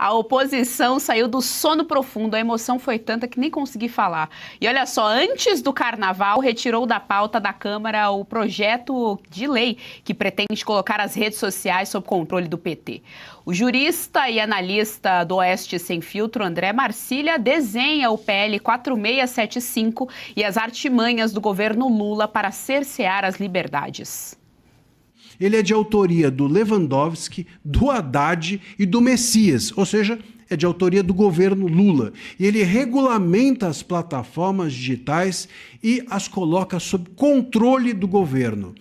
A oposição saiu do sono profundo, a emoção foi tanta que nem consegui falar. E olha só, antes do carnaval, retirou da pauta da Câmara o projeto de lei que pretende colocar as redes sociais sob controle do PT. O jurista e analista do Oeste Sem Filtro, André Marcília, desenha o PL 4675 e as artimanhas do governo Lula para cercear as liberdades. Ele é de autoria do Lewandowski, do Haddad e do Messias, ou seja, é de autoria do governo Lula. E ele regulamenta as plataformas digitais e as coloca sob controle do governo.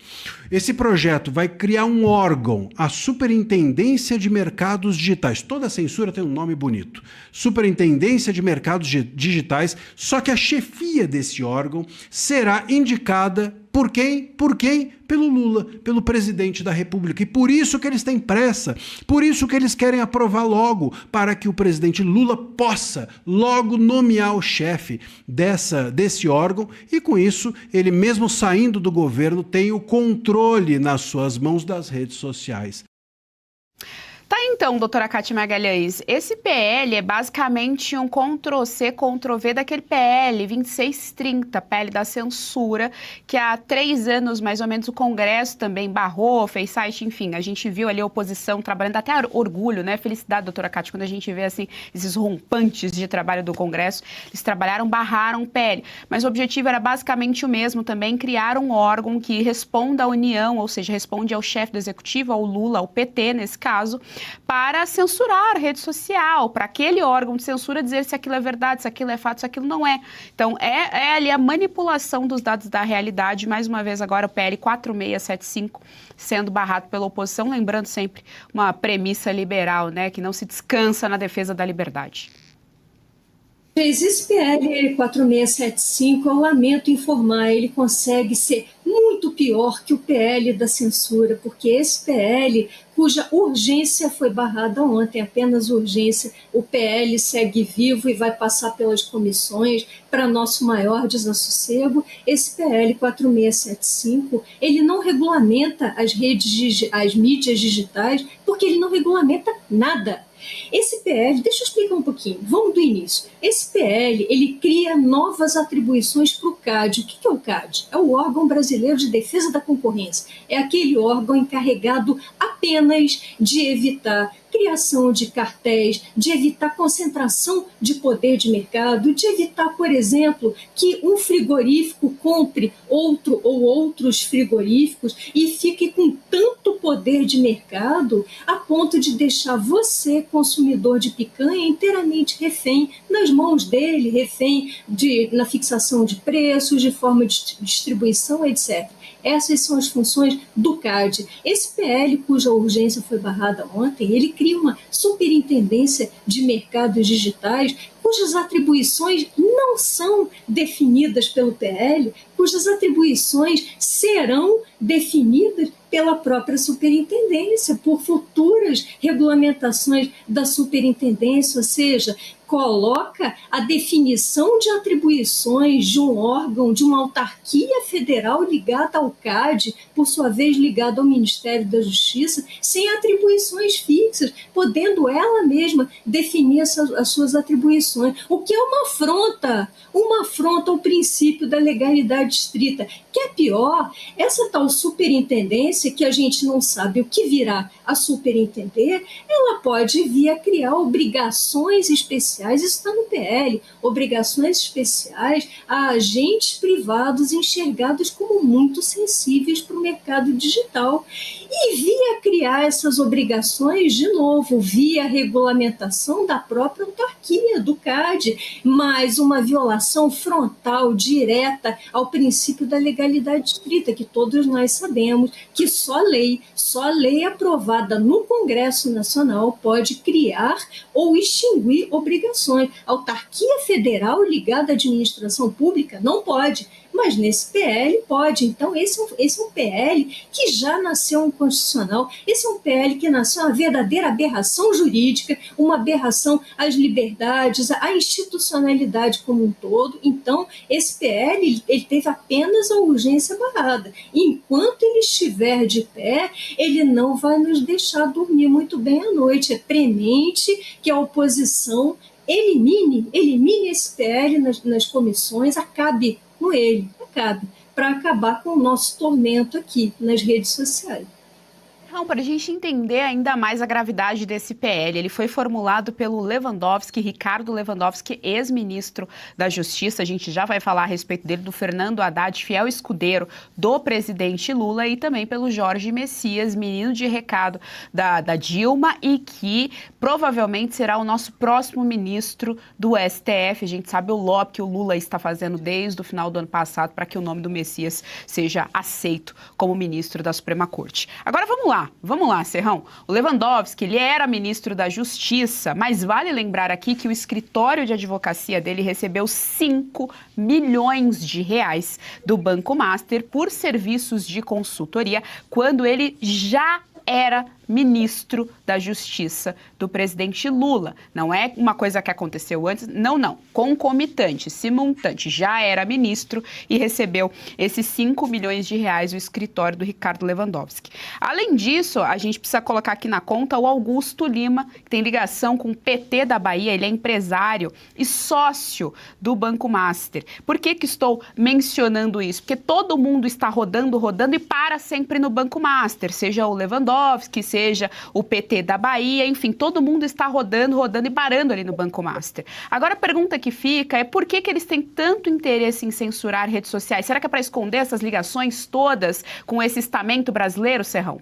Esse projeto vai criar um órgão, a Superintendência de Mercados Digitais. Toda censura tem um nome bonito. Superintendência de Mercados Digitais, só que a chefia desse órgão será indicada por quem? Por quem? Pelo Lula, pelo presidente da República. E por isso que eles têm pressa, por isso que eles querem aprovar logo, para que o presidente Lula possa logo nomear o chefe desse órgão e com isso, ele mesmo saindo do governo tem o controle nas suas mãos das redes sociais. Tá, então, doutora Cátia Magalhães, esse PL é basicamente um Ctrl-C, Ctrl-V daquele PL 2630, PL da censura, que há 3 anos, mais ou menos, o Congresso também barrou, fez site, enfim, a gente viu ali a oposição trabalhando, até orgulho, né, felicidade, doutora Cátia, quando a gente vê, assim, esses rompantes de trabalho do Congresso, eles trabalharam, barraram o PL, mas o objetivo era basicamente o mesmo também, criar um órgão que responda à União, ou seja, responde ao chefe do Executivo, ao Lula, ao PT, nesse caso, para censurar a rede social, para aquele órgão de censura dizer se aquilo é verdade, se aquilo é fato, se aquilo não é. Então, é ali a manipulação dos dados da realidade, mais uma vez agora o PL 4675 sendo barrado pela oposição, lembrando sempre uma premissa liberal, né, que não se descansa na defesa da liberdade. Esse PL 4675, eu lamento informar, ele consegue ser muito pior que o PL da censura, porque esse PL, cuja urgência foi barrada ontem, apenas urgência, o PL segue vivo e vai passar pelas comissões para nosso maior desassossego. Esse PL 4675, ele não regulamenta as mídias digitais, porque ele não regulamenta nada. Esse PL, deixa eu explicar um pouquinho, vamos do início. Esse PL, ele cria novas atribuições para o CAD. O que é o CAD? É o órgão brasileiro de defesa da concorrência. É aquele órgão encarregado apenas de evitar criação de cartéis, de evitar concentração de poder de mercado, de evitar, por exemplo, que um frigorífico compre outro ou outros frigoríficos e fique com tanto poder de mercado a ponto de deixar você, consumidor de picanha, inteiramente refém nas mãos dele, refém na fixação de preços, de forma de distribuição, etc. Essas são as funções do CAD. Esse PL, cuja urgência foi barrada ontem, ele cria uma superintendência de mercados digitais, cujas atribuições não são definidas pelo PL, cujas atribuições serão definidas pela própria superintendência, por futuras regulamentações da superintendência, ou seja, coloca a definição de atribuições de um órgão, de uma autarquia federal ligada ao CAD, por sua vez ligada ao Ministério da Justiça, sem atribuições fixas, podendo ela mesma definir as suas atribuições, o que é uma afronta ao princípio da legalidade estrita. Que é pior, essa tal superintendência, que a gente não sabe o que virá a superintender, ela pode vir a criar obrigações especiais, isso está no PL, obrigações especiais a agentes privados enxergados como muito sensíveis para o mercado digital. E via criar essas obrigações, de novo, via regulamentação da própria autarquia, do CAD, mais uma violação frontal, direta ao princípio da legalidade estrita, que todos nós sabemos que só lei aprovada no Congresso Nacional pode criar ou extinguir obrigações obrigações. A autarquia federal ligada à administração pública não pode, mas nesse PL pode. Então, esse é um PL que já nasceu inconstitucional, esse é um PL que nasceu uma verdadeira aberração jurídica, uma aberração às liberdades, à institucionalidade como um todo. Então, esse PL ele teve apenas a urgência barrada. Enquanto ele estiver de pé, ele não vai nos deixar dormir muito bem à noite. É premente que a oposição elimine esse PL nas comissões, acabe com ele, para acabar com o nosso tormento aqui nas redes sociais. Então, para a gente entender ainda mais a gravidade desse PL, ele foi formulado pelo Lewandowski, Ricardo Lewandowski, ex-ministro da Justiça. A gente já vai falar a respeito dele, do Fernando Haddad, fiel escudeiro do presidente Lula, e também pelo Jorge Messias, menino de recado da Dilma, e que provavelmente será o nosso próximo ministro do STF. A gente sabe o lobby que o Lula está fazendo desde o final do ano passado para que o nome do Messias seja aceito como ministro da Suprema Corte. Agora vamos lá, Serrão. O Lewandowski, ele era ministro da Justiça, mas vale lembrar aqui que o escritório de advocacia dele recebeu 5 milhões de reais do Banco Master por serviços de consultoria, quando ele já era ministro da Justiça do presidente Lula. Não é uma coisa que aconteceu antes, não. Concomitante, simultâneo. Já era ministro e recebeu esses 5 milhões de reais o escritório do Ricardo Lewandowski. Além disso, a gente precisa colocar aqui na conta o Augusto Lima, que tem ligação com o PT da Bahia. Ele é empresário e sócio do Banco Master. Por que estou mencionando isso? Porque todo mundo está rodando e para sempre no Banco Master, seja o Lewandowski, seja o PT da Bahia, enfim, todo mundo está rodando e parando ali no Banco Master. Agora a pergunta que fica é por que eles têm tanto interesse em censurar redes sociais? Será que é para esconder essas ligações todas com esse estamento brasileiro, Serrão?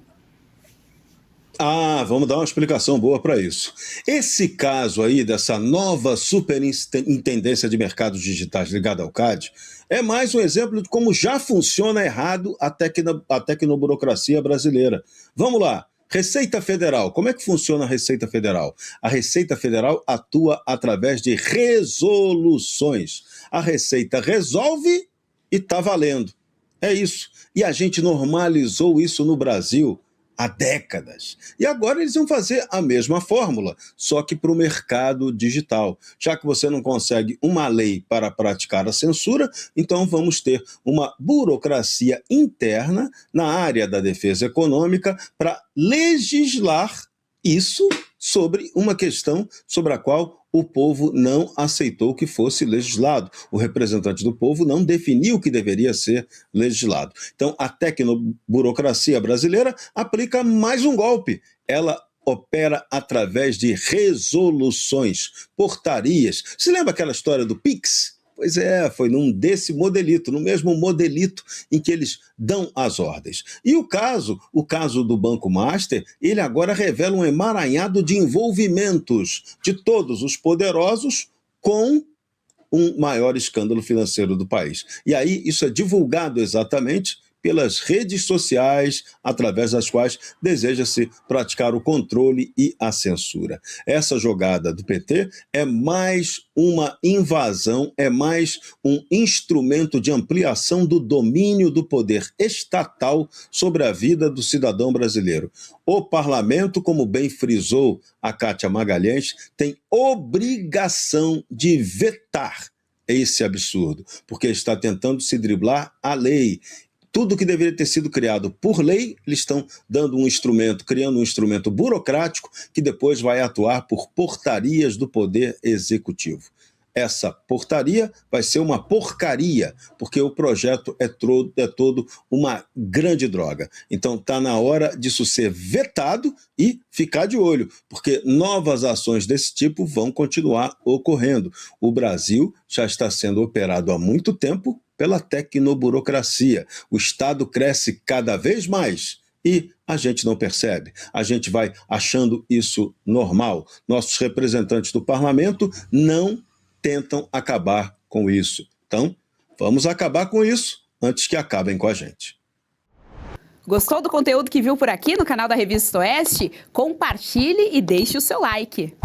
Vamos dar uma explicação boa para isso. Esse caso aí dessa nova superintendência de mercados digitais ligada ao CAD é mais um exemplo de como já funciona errado a tecnoburocracia brasileira. Vamos lá. Receita Federal. Como é que funciona a Receita Federal? A Receita Federal atua através de resoluções. A Receita resolve e está valendo. É isso. E a gente normalizou isso no Brasil há décadas. E agora eles vão fazer a mesma fórmula, só que para o mercado digital. Já que você não consegue uma lei para praticar a censura, então vamos ter uma burocracia interna na área da defesa econômica para legislar isso sobre uma questão sobre a qual o povo não aceitou que fosse legislado. O representante do povo não definiu o que deveria ser legislado. Então, a tecnoburocracia brasileira aplica mais um golpe. Ela opera através de resoluções, portarias. Se lembra aquela história do Pix? Pois é, foi no mesmo modelito em que eles dão as ordens. E o caso do Banco Master, ele agora revela um emaranhado de envolvimentos de todos os poderosos com um maior escândalo financeiro do país. E aí isso é divulgado exatamente pelas redes sociais, através das quais deseja-se praticar o controle e a censura. Essa jogada do PT é mais uma invasão, é mais um instrumento de ampliação do domínio do poder estatal sobre a vida do cidadão brasileiro. O parlamento, como bem frisou a Kátia Magalhães, tem obrigação de vetar esse absurdo, porque está tentando se driblar a lei. Tudo que deveria ter sido criado por lei, eles estão criando um instrumento burocrático que depois vai atuar por portarias do Poder Executivo. Essa portaria vai ser uma porcaria, porque o projeto é todo uma grande droga. Então está na hora disso ser vetado e ficar de olho, porque novas ações desse tipo vão continuar ocorrendo. O Brasil já está sendo operado há muito tempo pela tecnoburocracia. O Estado cresce cada vez mais e a gente não percebe. A gente vai achando isso normal. Nossos representantes do parlamento não tentam acabar com isso. Então, vamos acabar com isso antes que acabem com a gente. Gostou do conteúdo que viu por aqui no canal da Revista Oeste? Compartilhe e deixe o seu like.